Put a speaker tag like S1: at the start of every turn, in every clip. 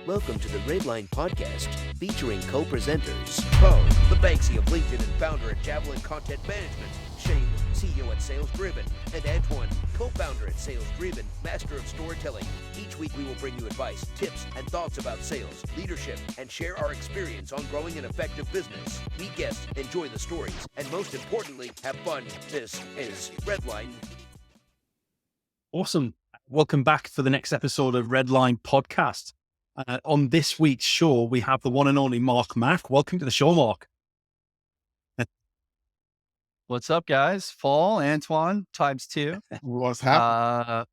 S1: Welcome to the Redline Podcast, featuring co-presenters Bo, the Banksy of LinkedIn and founder at Javelin Content Management, Shane, CEO at Sales Driven, and Antoine, co-founder at Sales Driven, master of storytelling. Each week we will bring you advice, tips, and thoughts about sales, leadership, and share our experience on growing an effective business. Meet guests, enjoy the stories, and most importantly, have fun. This is Redline.
S2: Awesome. Welcome back for the next episode of Redline Podcast. On this week's show, we have the one and only Marc Mac. Welcome to the show, Marc.
S3: What's up, guys? Fall, Antoine, times two.
S4: What's happening?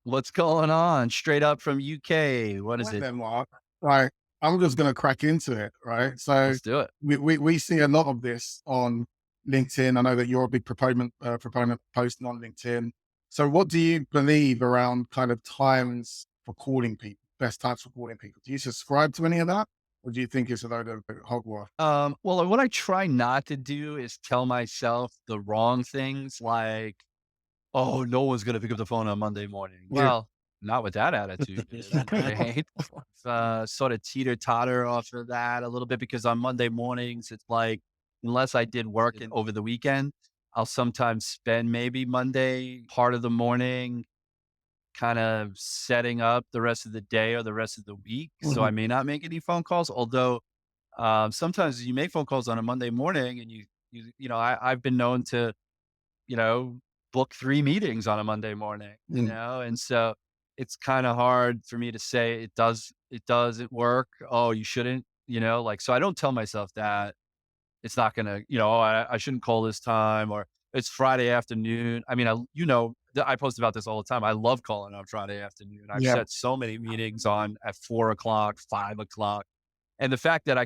S3: What's going on? Straight up from UK. What is it?
S4: Then, Mark. Right. I'm just going to crack into it, right? So
S3: Let's do it.
S4: we see a lot of this on LinkedIn. I know that you're a big proponent of posting on LinkedIn. So what do you believe around kind of times for calling people, best times for calling people? Do you subscribe to any of that? Or do you think it's a load of hogwash?
S3: Well, what I try not to do is tell myself the wrong things like, oh, no one's going to pick up the phone on Monday morning.
S4: Yeah.
S3: Well, not with that attitude. Right? Sort of teeter-totter off of that a little bit because on Monday mornings, it's like, unless I did work over the weekend, I'll sometimes spend maybe Monday part of the morning kind of setting up the rest of the day or the rest of the week.
S4: Mhm.
S3: So I may not make any phone calls, although sometimes you make phone calls on a Monday morning and I've been known to, book 3 meetings on a Monday morning, and so it's kind of hard for me to say it doesn't work. Oh, you shouldn't, so I don't tell myself that. It's not going to, I shouldn't call this time or it's Friday afternoon. I mean, I post about this all the time. I love calling on Friday afternoon. I've
S4: Yeah.
S3: set so many meetings on at 4:00, 5:00. And the fact that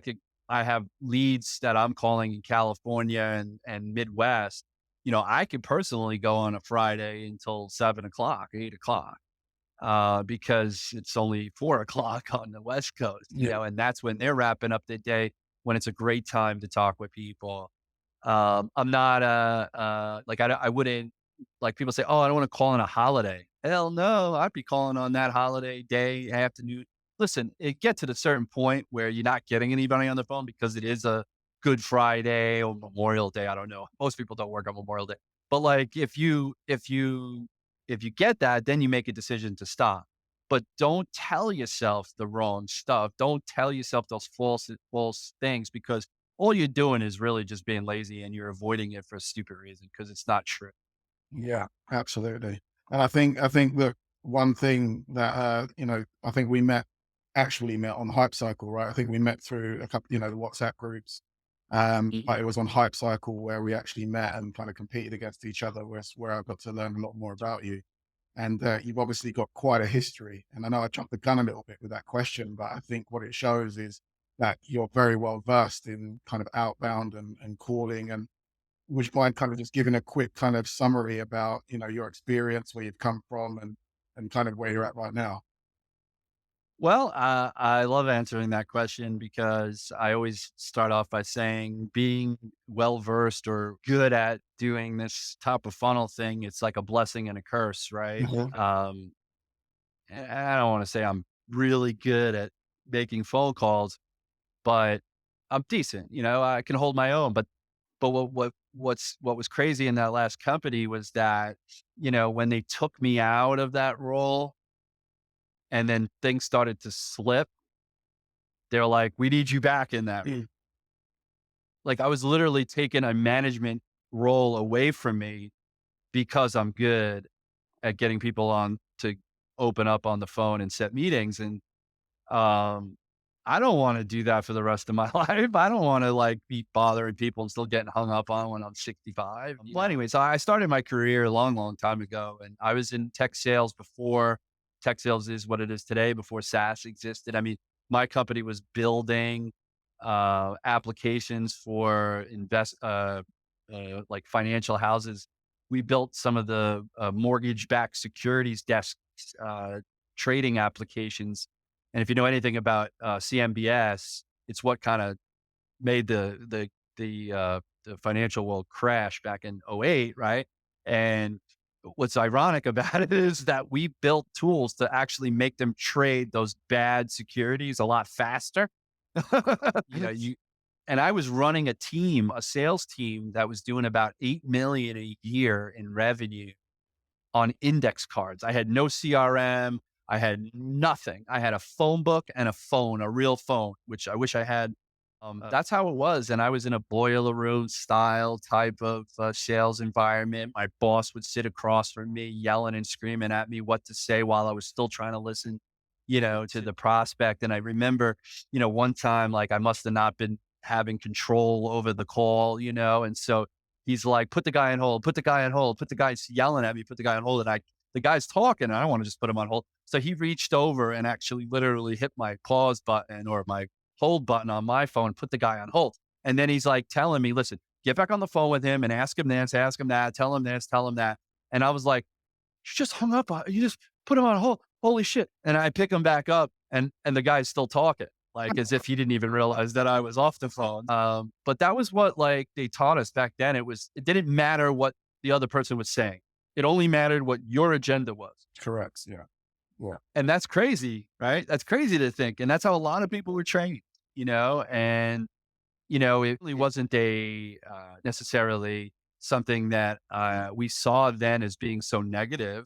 S3: I have leads that I'm calling in California and Midwest, I could personally go on a Friday until 7:00, 8:00, because it's only 4:00 on the West Coast, and that's when they're wrapping up the day, when it's a great time to talk with people. I'm not I wouldn't, like people say, oh, I don't want to call on a holiday. Hell no, I'd be calling on that holiday day, afternoon. Listen, it gets to a certain point where you're not getting anybody on the phone because it is a Good Friday or Memorial Day. I don't know. Most people don't work on Memorial Day, but like if you get that, then you make a decision to stop. But don't tell yourself the wrong stuff. Don't tell yourself those false things, because all you're doing is really just being lazy and you're avoiding it for a stupid reason because it's not true.
S4: Yeah, absolutely. And I think that one thing that, I think we actually met on Hype Cycle, right? I think we met through a couple, the WhatsApp groups. But it was on Hype Cycle where we actually met and kind of competed against each other, where I got to learn a lot more about you. And you've obviously got quite a history. And I know I jumped the gun a little bit with that question, but I think what it shows is that you're very well versed in kind of outbound and calling. And would you mind kind of just giving a quick kind of summary about, your experience, where you've come from and kind of where you're at right now?
S3: Well, I love answering that question because I always start off by saying being well-versed or good at doing this top of funnel thing, it's like a blessing and a curse, right?
S4: Mhm.
S3: And I don't want to say I'm really good at making phone calls, but I'm decent, I can hold my own. But what was crazy in that last company was that, when they took me out of that role and then things started to slip, they're like, we need you back in that. Like I was literally taking a management role away from me because I'm good at getting people on to open up on the phone and set meetings. And I don't want to do that for the rest of my life. I don't want to like be bothering people and still getting hung up on when I'm 65. Well, anyways, I started my career a long, long time ago, and I was in tech sales before tech sales is what it is today, before SaaS existed. I mean, my company was building applications for like financial houses. We built some of the mortgage-backed securities desks, trading applications. And if you know anything about CMBS, it's what kind of made the financial world crash back in '08, right? And what's ironic about it is that we built tools to actually make them trade those bad securities a lot faster. You and I was running a team, a sales team that was doing about 8 million a year in revenue on index cards. I had no CRM. I had nothing. I had a phone book and a phone, a real phone, which I wish I had. That's how it was. And I was in a boiler room style type of sales environment. My boss would sit across from me, yelling and screaming at me what to say while I was still trying to listen, to the prospect. And I remember, one time, like I must have not been having control over the call, and so he's like, put the guy on hold, put the guy on hold, put the guy's yelling at me, put the guy on hold. And the guy's talking and I don't want to just put him on hold. So he reached over and actually literally hit my pause button or my hold button on my phone, put the guy on hold. And then he's like telling me, listen, get back on the phone with him and ask him this, ask him that, tell him this, tell him that. And I was like, you just hung up you just put him on hold. Holy shit. And I pick him back up and the guy's still talking, like as if he didn't even realize that I was off the phone. But that was what like they taught us back then. It didn't matter what the other person was saying. It only mattered what your agenda was.
S4: Correct. Yeah. Yeah.
S3: And that's crazy, right? That's crazy to think. And that's how a lot of people were trained, and, it really wasn't necessarily something that we saw then as being so negative,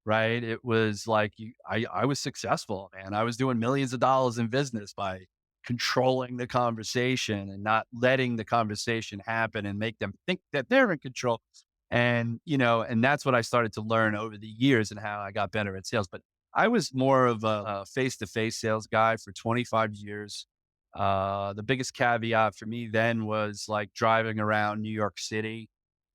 S3: right? It was like, I was successful, man. I was doing millions of dollars in business by controlling the conversation and not letting the conversation happen and make them think that they're in control. And, and that's what I started to learn over the years and how I got better at sales. But I was more of a face-to-face sales guy for 25 years. The biggest caveat for me then was like driving around New York City.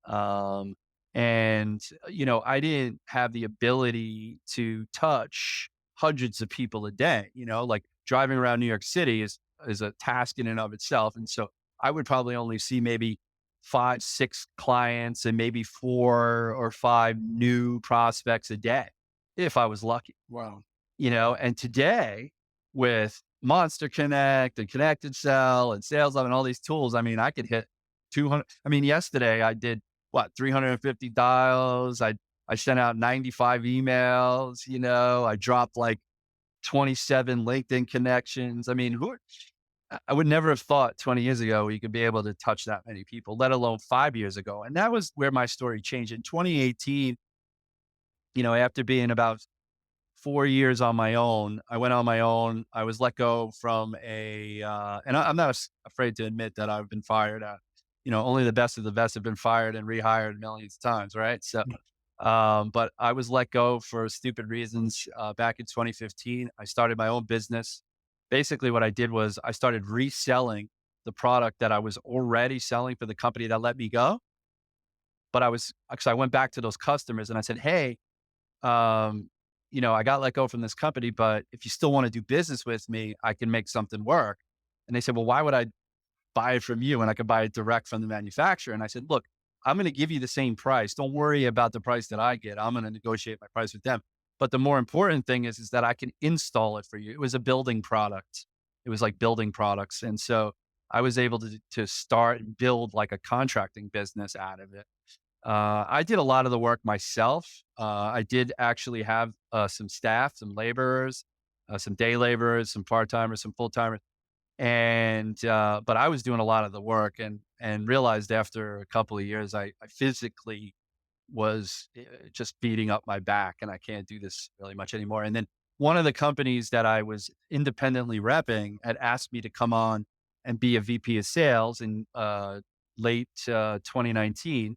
S3: And, I didn't have the ability to touch hundreds of people a day, like driving around New York City is a task in and of itself. And so I would probably only see maybe 5, 6 clients and maybe 4 or 5 new prospects a day, if I was lucky.
S4: Wow.
S3: And today with Monster Connect and Connected Sell and Sales Lab and all these tools, I mean, I could hit 200. I mean, yesterday I did 350 dials. I sent out 95 emails, I dropped like 27 LinkedIn connections. I mean, I would never have thought 20 years ago you could be able to touch that many people, let alone 5 years ago. And that was where my story changed. In 2018, after being about 4 years on my own, I went on my own. I was let go from and I'm not afraid to admit that I've been fired at, only the best of the best have been fired and rehired millions of times. Right. So, but I was let go for stupid reasons. Back in 2015, I started my own business. Basically what I did was I started reselling the product that I was already selling for the company that let me go. But I went back to those customers and I said, hey, I got let go from this company, but if you still want to do business with me, I can make something work. And they said, well, why would I buy it from you when I could buy it direct from the manufacturer? And I said, look, I'm going to give you the same price. Don't worry about the price that I get. I'm going to negotiate my price with them. But the more important thing is that I can install it for you. It was a building product. It was like building products. And so I was able to start and build like a contracting business out of it. I did a lot of the work myself. I did actually have some staff, some laborers, some day laborers, some part-timers, some full-timers. And, but I was doing a lot of the work and realized after a couple of years, I physically was just beating up my back and I can't do this really much anymore. And then one of the companies that I was independently repping had asked me to come on and be a VP of sales in late 2019.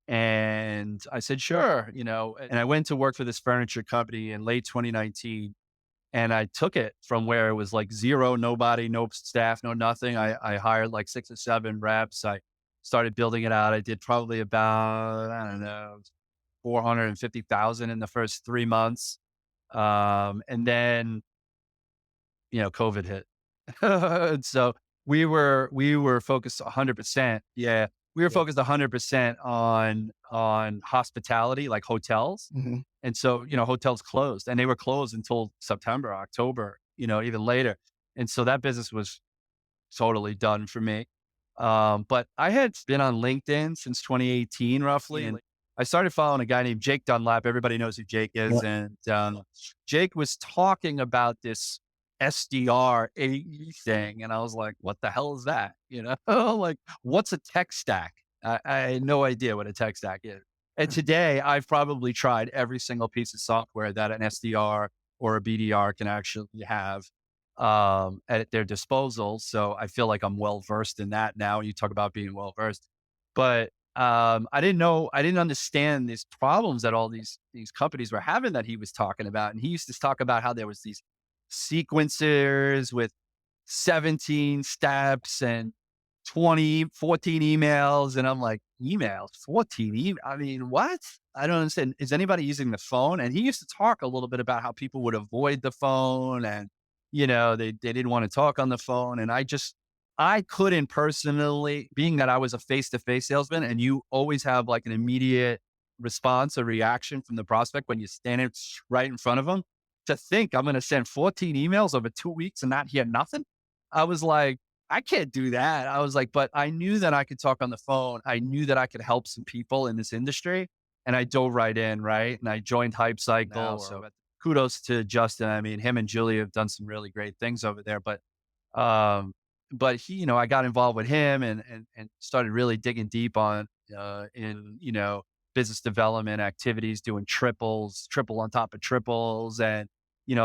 S3: And I said, sure, and I went to work for this furniture company in late 2019. And I took it from where it was like zero, nobody, no staff, no nothing. I hired like 6 or 7 reps. I started building it out. I did probably about, I don't know, 450,000 in the first 3 months. And then, COVID hit. And so we were focused 100%. Yeah. We were focused 100% on hospitality, like hotels.
S4: Mm-hmm.
S3: And so, hotels closed and they were closed until September, October, even later. And so that business was totally done for me. But I had been on LinkedIn since 2018, roughly. And I started following a guy named Jake Dunlap. Everybody knows who Jake is.
S4: Yeah.
S3: And Jake was talking about this SDR AE thing. And I was like, what the hell is that? Like, what's a tech stack? I had no idea what a tech stack is. And today I've probably tried every single piece of software that an SDR or a BDR can actually have at their disposal. So I feel like I'm well versed in that now. You talk about being well versed, but I didn't understand these problems that all these companies were having that he was talking about. And he used to talk about how there was these sequencers with 17 steps and 14 emails. And I'm like, emails, 14 emails. I mean, what? I don't understand. Is anybody using the phone? And he used to talk a little bit about how people would avoid the phone and, they didn't want to talk on the phone. And I couldn't personally, being that I was a face-to-face salesman and you always have like an immediate response or reaction from the prospect when you stand right in front of them, to think I'm going to send 14 emails over 2 weeks and not hear nothing. I was like, I can't do that. I was like, but I knew that I could talk on the phone. I knew that I could help some people in this industry, and I dove right in, right? And I joined Hype Cycle. So kudos to Justin. I mean, him and Julie have done some really great things over there, but he, I got involved with him and started really digging deep on, in, business development activities, doing triple on top of triples. And,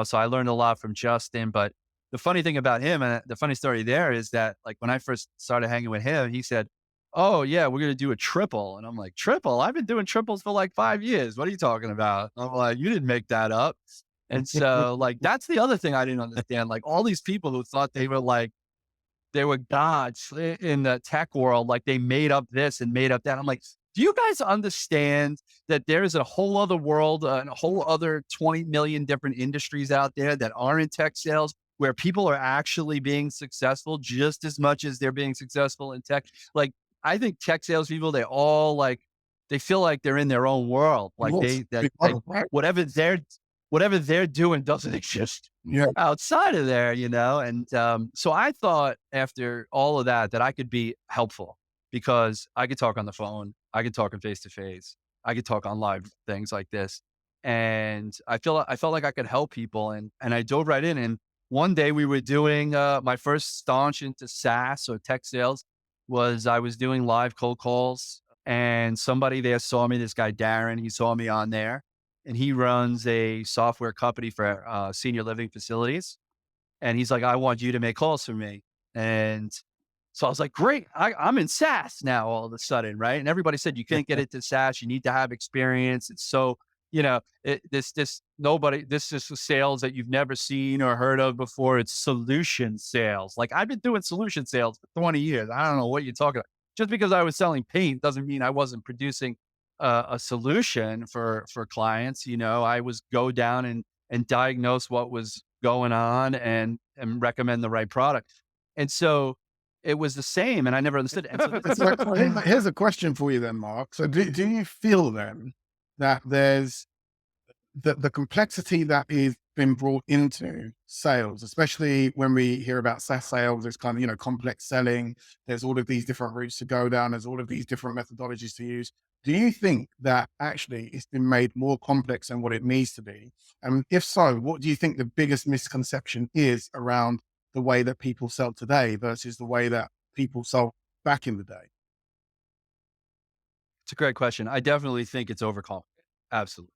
S3: so I learned a lot from Justin. But the funny thing about him, and the funny story there is that, like, when I first started hanging with him, he said, oh yeah, we're going to do a triple. And I'm like, triple? I've been doing triples for like 5 years. What are you talking about? I'm like, you didn't make that up. And so like, that's the other thing I didn't understand. Like all these people who thought they were gods in the tech world, like they made up this and made up that. I'm like, do you guys understand that there's a whole other world and a whole other 20 million different industries out there that are in tech sales, where people are actually being successful just as much as they're being successful in tech? Like, I think tech salespeople, they all they feel like they're in their own world. Like whatever they're doing doesn't exist outside of there, And so I thought after all of that I could be helpful, because I could talk on the phone, I could talk in face to face, I could talk on live things like this, and I felt like I could help people, and I dove right in. And one day we were doing my first staunch into SaaS or tech sales was I was doing live cold calls, and somebody there saw me. This guy Darren, he saw me on there. And he runs a software company for senior living facilities. And he's like, I want you to make calls for me. And so I was like, great, I'm in SaaS now all of a sudden, right? And everybody said, you can't get into SaaS. You need to have experience. It's so, this is sales that you've never seen or heard of before. It's solution sales. Like, I've been doing solution sales for 20 years. I don't know what you're talking about. Just because I was selling paint doesn't mean I wasn't producing a solution for clients. I was go down and diagnose what was going on and recommend the right product. And so it was the same, and I never understood it.
S4: So here's a question for you then, Mark. So do you feel then that there's the complexity that is been brought into sales, especially when we hear about SaaS sales, it's kind of, complex selling. There's all of these different routes to go down. There's all of these different methodologies to use. Do you think that actually it's been made more complex than what it needs to be? And if so, what do you think the biggest misconception is around the way that people sell today versus the way that people sold back in the day?
S3: It's a great question. I definitely think it's overcomplicated. Absolutely.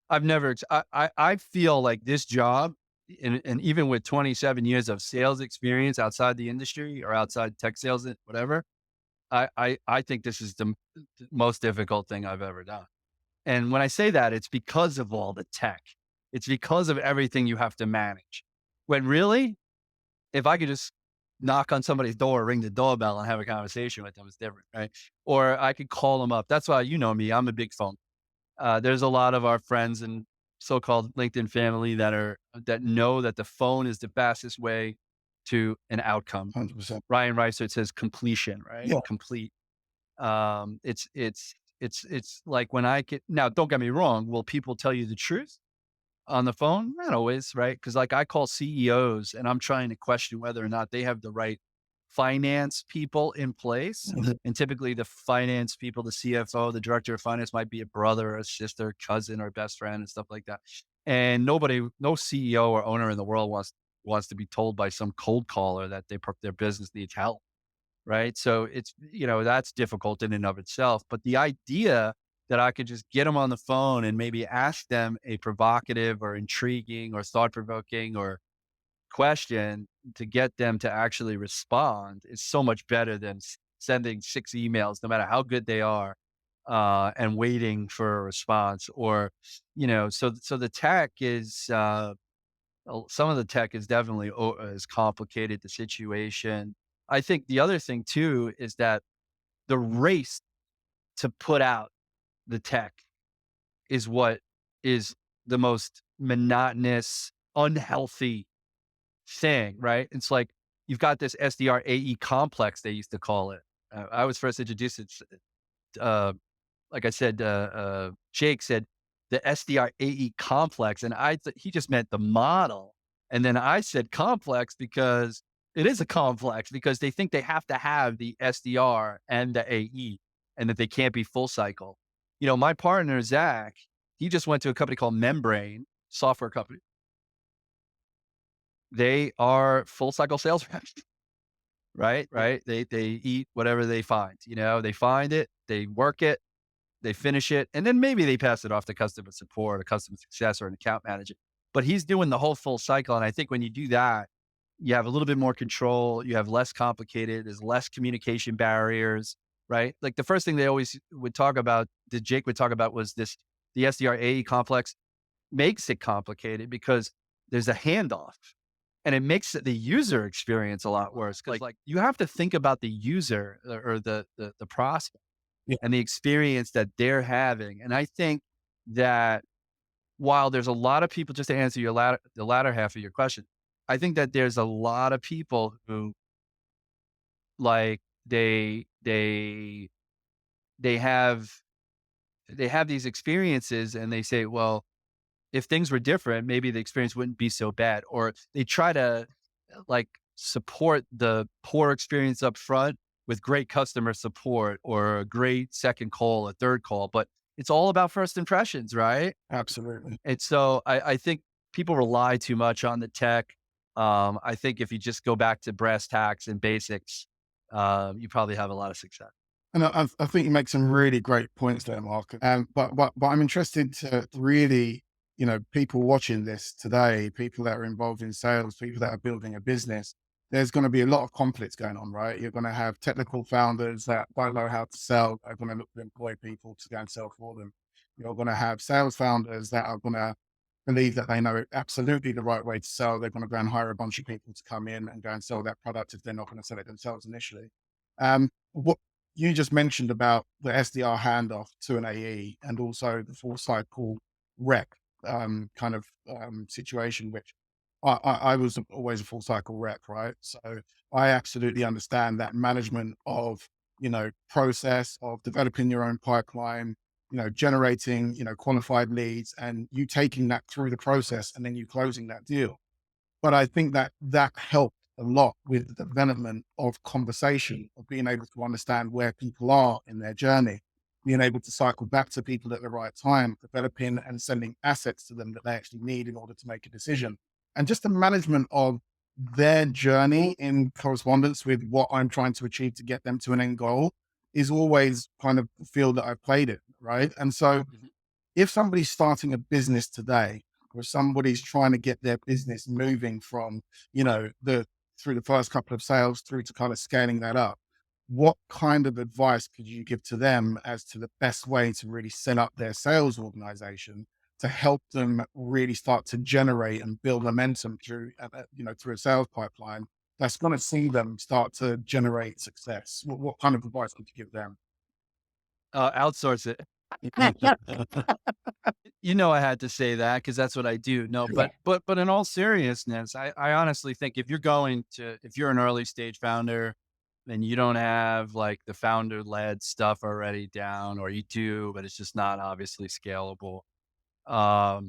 S3: I feel like this job, and even with 27 years of sales experience outside the industry or outside tech sales, whatever, I think this is the most difficult thing I've ever done. And when I say that, it's because of all the tech. It's because of everything you have to manage. When really, if I could just knock on somebody's door, ring the doorbell and have a conversation with them, it's different, right? Or I could call them up. That's why, me, I'm a big phone. There's a lot of our friends and so-called LinkedIn family that know that the phone is the fastest way to an outcome.
S4: 100%.
S3: Ryan Reiser says completion, right?
S4: Yeah.
S3: Complete. It's like when now don't get me wrong. Will people tell you the truth on the phone? Not always, right? Because like I call CEOs and I'm trying to question whether or not they have the right finance people in place. And typically the finance people, the CFO, the director of finance might be a brother, a sister, cousin, or best friend and stuff like that. And no CEO or owner in the world wants to be told by some cold caller that their business needs help. Right. So it's, that's difficult in and of itself. But the idea that I could just get them on the phone and maybe ask them a provocative or intriguing or thought provoking or question to get them to actually respond is so much better than sending 6 emails, no matter how good they are, and waiting for a response. Or, so the tech is, some of the tech is definitely has complicated the situation. I think the other thing too is that the race to put out the tech is what is the most monotonous, unhealthy thing, right? It's like you've got this SDR AE complex, they used to call it. I was first introduced it, like I said, Jake said the SDR AE complex, and he just meant the model. And then I said complex because it is a complex, because they think they have to have the SDR and the AE and that they can't be full cycle. My partner, Zach, he just went to a company called Membrane, software company. They are full cycle sales reps, right? They eat whatever they find, they find it, they work it, they finish it, and then maybe they pass it off to customer support or customer success or an account manager. But he's doing the whole full cycle. And I think when you do that, you have a little bit more control, you have less complicated, there's less communication barriers, right? Like the first thing they always would talk about, that Jake would talk about, was the SDR AE complex makes it complicated because there's a handoff. And it makes the user experience a lot worse. Cause like you have to think about the user or the prospect and the experience that they're having. And I think that while there's a lot of people, just to answer the latter half of your question, I think that there's a lot of people who like they have these experiences and they say, well, if things were different, maybe the experience wouldn't be so bad. Or they try to like support the poor experience up front with great customer support or a great second call, a third call, but it's all about first impressions, right?
S4: Absolutely.
S3: And so I think people rely too much on the tech. I think if you just go back to brass tacks and basics, you probably have a lot of success.
S4: And I think you make some really great points there, Mark. But I'm interested to really, people watching this today, people that are involved in sales, people that are building a business, there's going to be a lot of conflicts going on, right? You're going to have technical founders that don't know how to sell, are going to look to employ people to go and sell for them. You're going to have sales founders that are going to believe that they know absolutely the right way to sell. They're going to go and hire a bunch of people to come in and go and sell that product if they're not going to sell it themselves initially. What you just mentioned about the SDR handoff to an AE and also the full cycle rep situation, which I was always a full cycle rep, right? So I absolutely understand that management of, process of developing your own pipeline, generating, qualified leads and you taking that through the process and then you closing that deal. But I think that helped a lot with the development of conversation, of being able to understand where people are in their journey, being able to cycle back to people at the right time, developing and sending assets to them that they actually need in order to make a decision. And just the management of their journey in correspondence with what I'm trying to achieve to get them to an end goal is always kind of the field that I've played it, right? And so if somebody's starting a business today, or somebody's trying to get their business moving from, through the first couple of sales through to kind of scaling that up, what kind of advice could you give to them as to the best way to really set up their sales organization to help them really start to generate and build momentum through, through a sales pipeline that's going to see them start to generate success? What kind of advice could you give them?
S3: Outsource it. I had to say that because that's what I do. No, but in all seriousness, I honestly think if you're an early stage founder and you don't have like the founder led stuff already down, or you do, but it's just not obviously scalable. I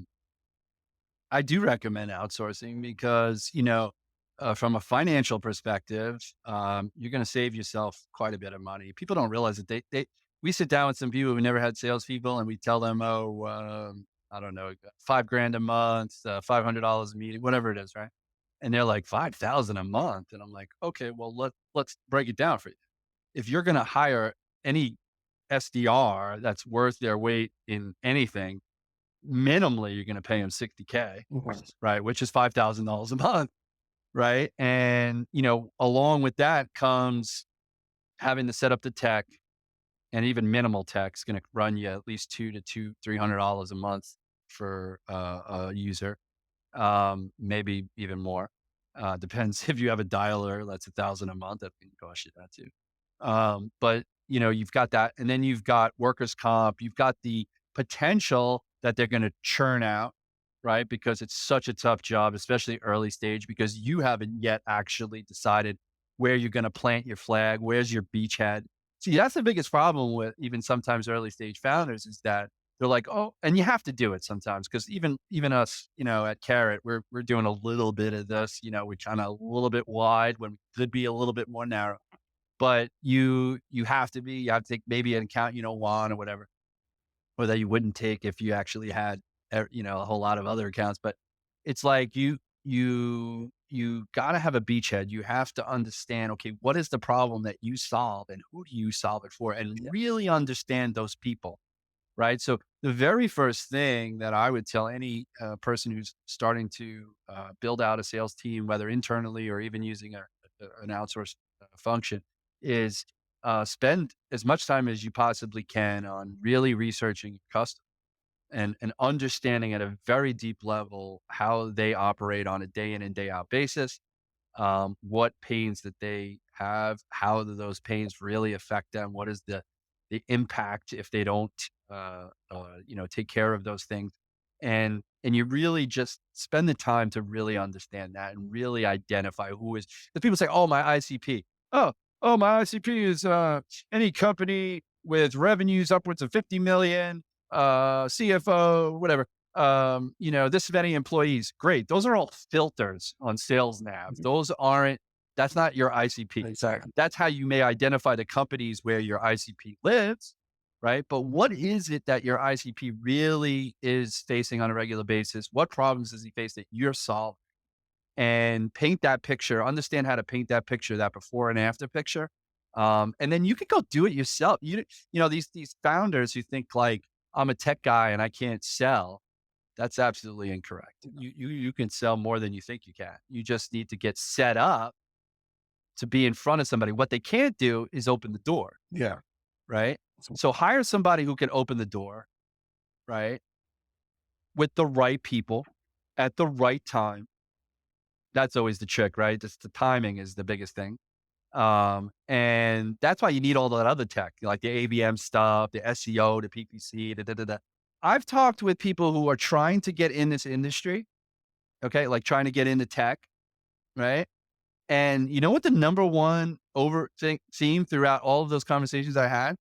S3: do recommend outsourcing because, from a financial perspective, you're going to save yourself quite a bit of money. People don't realize that we sit down with some people who never had salespeople and we tell them, oh, I don't know, $5,000 a month, $500 a meeting, whatever it is. Right. And they're like 5,000 a month. And I'm like, okay, well, let's break it down for you. If you're going to hire any SDR that's worth their weight in anything, minimally, you're going to pay them $60K, right? Which is $5,000 a month. Right. And, along with that comes having to set up the tech, and even minimal tech is going to run you at least $300 a month for a user. Maybe even more. Depends if you have a dialer, that's $1,000 a month. That can cost you that too. But you've got that, and then you've got workers' comp. You've got the potential that they're going to churn out, right? Because it's such a tough job, especially early stage, because you haven't yet actually decided where you're going to plant your flag. Where's your beachhead? See, that's the biggest problem with even sometimes early stage founders is that they're like, oh, and you have to do it sometimes because even us, at Carrot, we're doing a little bit of this. We're kind of a little bit wide when we could be a little bit more narrow. But you have to take maybe an account one or whatever, or that you wouldn't take if you actually had a whole lot of other accounts. But it's like you got to have a beachhead. You have to understand, okay, what is the problem that you solve and who do you solve it for, and really understand those people. Right. So the very first thing that I would tell any person who's starting to build out a sales team, whether internally or even using an outsourced function, is spend as much time as you possibly can on really researching your customer and understanding at a very deep level how they operate on a day in and day out basis, what pains that they have, how do those pains really affect them, what is the impact if they don't take care of those things, and you really just spend the time to really understand that and really identify who is the people say, oh, my ICP. My ICP is any company with revenues upwards of 50 million, CFO, whatever. This many employees. Great. Those are all filters on sales nav. That's not your ICP.
S4: Exactly.
S3: That's how you may identify the companies where your ICP lives, right? But what is it that your ICP really is facing on a regular basis? What problems does he face that you're solving? And paint that picture, understand how to paint that picture, that before and after picture. And then you can go do it yourself. These founders who think like, I'm a tech guy and I can't sell. That's absolutely incorrect. You can sell more than you think you can. You just need to get set up to be in front of somebody. What they can't do is open the door.
S4: Yeah.
S3: Right. So hire somebody who can open the door, right? With the right people at the right time. That's always the trick, right? Just the timing is the biggest thing. And that's why you need all that other tech, like the ABM stuff, the SEO, the PPC, da. I've talked with people who are trying to get in this industry, okay, like trying to get into tech, right? And you know what the number one theme throughout all of those conversations I had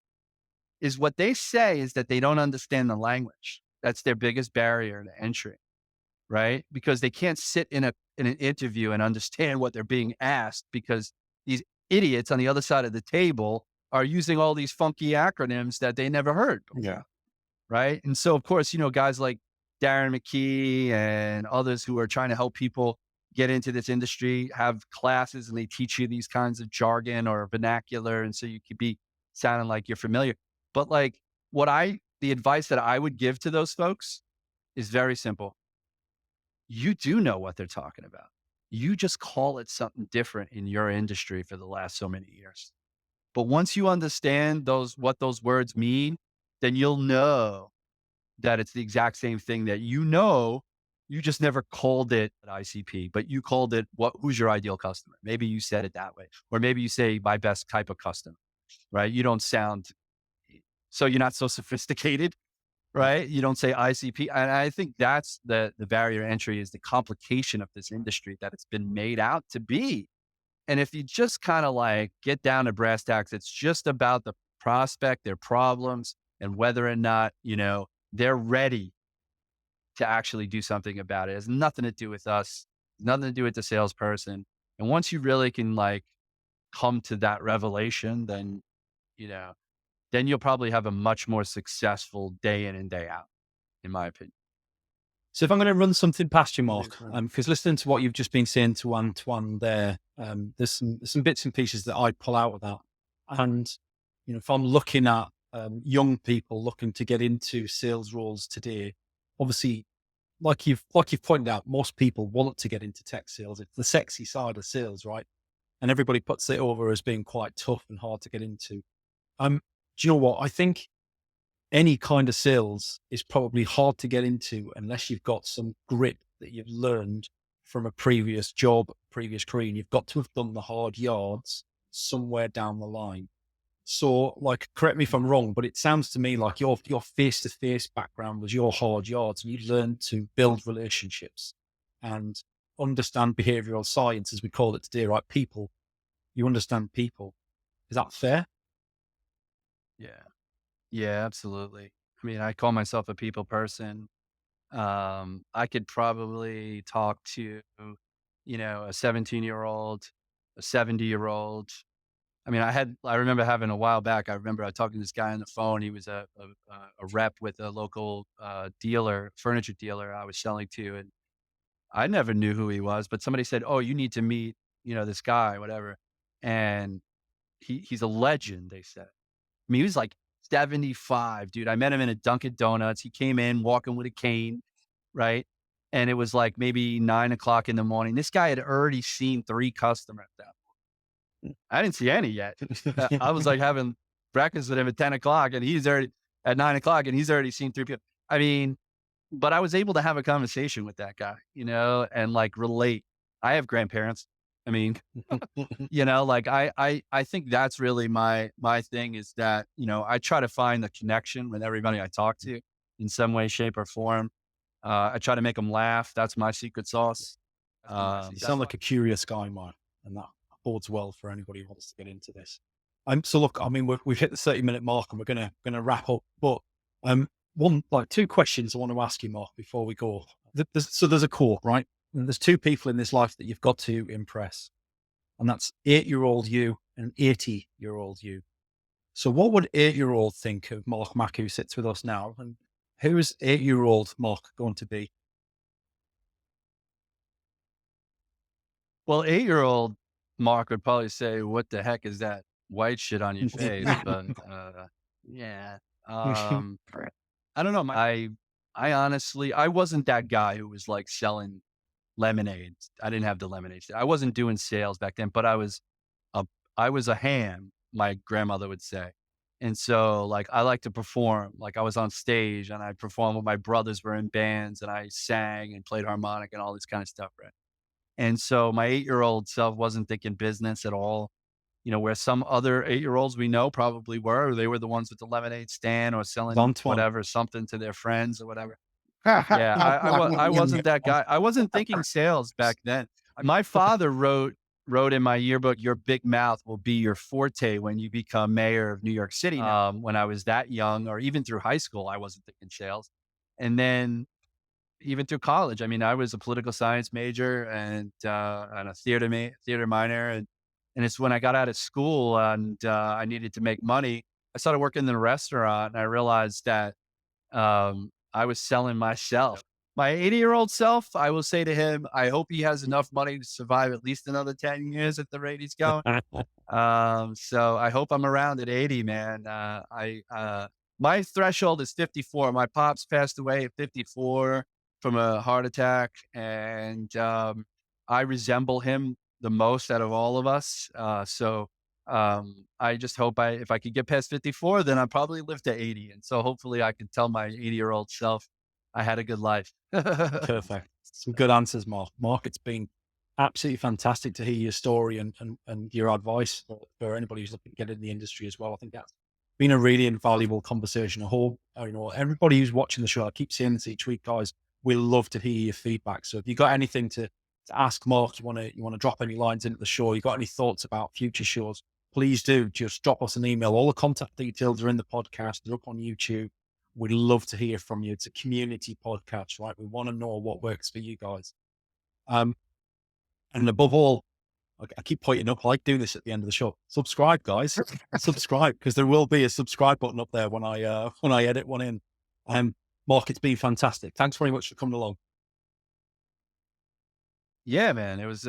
S3: is what they say is that they don't understand the language. That's their biggest barrier to entry, right? Because they can't sit in an interview and understand what they're being asked because these idiots on the other side of the table are using all these funky acronyms that they never heard before.
S4: Yeah.
S3: Right. And so, of course, guys like Darren McKee and others who are trying to help people get into this industry have classes and they teach you these kinds of jargon or vernacular. And so you could be sounding like you're familiar. But like the advice that I would give to those folks is very simple. You do know what they're talking about. You just call it something different in your industry for the last so many years. But once you understand what those words mean, then you'll know that it's the exact same thing that you just never called it an ICP, but you called it who's your ideal customer? Maybe you said it that way. Or maybe you say my best type of customer, right? You don't sound, so you're not so sophisticated, right? You don't say ICP. And I think that's the barrier to entry is the complication of this industry that it's been made out to be. And if you just kind of like get down to brass tacks, it's just about the prospect, their problems, and whether or not, they're ready to actually do something about it. It has nothing to do with us, nothing to do with the salesperson. And once you really can like come to that revelation, then, you know, then you'll probably have a much more successful day in and day out, in my opinion.
S2: So if I'm going to run something past you, Mark,
S4: Brilliant, man.
S2: because listening to what you've just been saying to Antoine there, there's some bits and pieces that I pull out of that. And, if I'm looking at young people looking to get into sales roles today, obviously, like you've pointed out, most people want to get into tech sales. It's the sexy side of sales, right? And everybody puts it over as being quite tough and hard to get into. Do you know what? I think any kind of sales is probably hard to get into unless you've got some grit that you've learned from a previous job, previous career, and you've got to have done the hard yards somewhere down the line. So, like, correct me if I'm wrong, but it sounds to me like your face-to-face background was your hard yards, and you learned to build relationships and understand behavioral science, as we call it today, right? People, you understand people. Is that fair?
S3: Yeah. Yeah, absolutely. I mean, I call myself a people person. I could probably talk to, a 17-year-old, a 70-year-old. I mean, I remember having a while back, I remember I was talking to this guy on the phone. He was a rep with a local furniture dealer I was selling to. And I never knew who he was, but somebody said, "Oh, you need to meet, this guy, whatever." And he's a legend, they said. I mean, he was like 75, dude. I met him in a Dunkin' Donuts. He came in walking with a cane, right? And it was like maybe 9 o'clock in the morning. This guy had already seen 3 customers at that point. I didn't see any yet. I was like having breakfast with him at 10 o'clock and he's already at 9 o'clock and he's already seen 3 people. I mean, but I was able to have a conversation with that guy, and like relate. I have grandparents. I mean, like I think that's really my thing is that, I try to find the connection with everybody I talk to in some way, shape or form. I try to make them laugh. That's my secret sauce.
S2: You sound like a curious guy, Mark, and that bodes well for anybody who wants to get into this. So look, I mean, we've hit the 30-minute mark and we're gonna wrap up, but two questions I want to ask you, Mark, before we go. There's a quote, right? And there's 2 people in this life that you've got to impress. And that's 8-year-old you and 80-year-old you. So what would 8-year-old think of Marc Mac, who sits with us now? And who is 8-year-old Mark going to be?
S3: Well, 8-year-old Mark would probably say, "What the heck is that white shit on your face?" But yeah, I don't know. I honestly, I wasn't that guy who was like selling lemonade. I didn't have the lemonade. I wasn't doing sales back then, but I was a ham, my grandmother would say. And so like, I like to perform. Like I was on stage and I performed with my brothers were in bands and I sang and played harmonic and all this kind of stuff. Right. And so my 8-year-old self wasn't thinking business at all, where some other 8-year-olds we know probably were. They were the ones with the lemonade stand or selling whatever, something to their friends or whatever. Yeah, I wasn't that guy. I wasn't thinking sales back then. My father wrote in my yearbook, "Your big mouth will be your forte when you become mayor of New York City." When I was that young, or even through high school, I wasn't thinking sales. And then even through college, I mean, I was a political science major and a theater minor, and it's when I got out of school and I needed to make money. I started working in a restaurant, and I realized that I was selling myself. My 80-year-old self, I will say to him, I hope he has enough money to survive at least another 10 years at the rate he's going. So I hope I'm around at 80, man. My threshold is 54. My pops passed away at 54 from a heart attack. And I resemble him the most out of all of us. So I just hope if I could get past 54, then I'll probably live to 80. And so hopefully I can tell my 80-year-old self I had a good life.
S2: Perfect. Some good answers, Mark. Mark, it's been absolutely fantastic to hear your story and your advice for anybody who's looking to get in the industry as well. I think that's been a really invaluable conversation. I hope, everybody who's watching the show, I keep saying this each week, guys, we love to hear your feedback. So if you got anything to ask Mark, you want to drop any lines into the show, you got any thoughts about future shows, please do just drop us an email. All the contact details are in the podcast. They're up on YouTube. We'd love to hear from you. It's a community podcast, right? We want to know what works for you guys. And above all, I keep pointing up. I like doing this at the end of the show. Subscribe, guys. Subscribe, because there will be a subscribe button up there when I edit one in. Mark, it's been fantastic. Thanks very much for coming along.
S3: Yeah, man, it was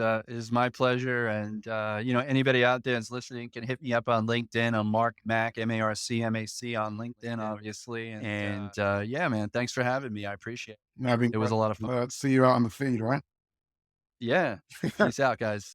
S3: my pleasure. And anybody out there that's listening can hit me up on LinkedIn on Marc Mac, MarcMac on LinkedIn, obviously. And yeah, man, thanks for having me. I appreciate it. It was a lot of fun.
S4: See you out on the feed, right?
S3: Yeah. Peace out, guys.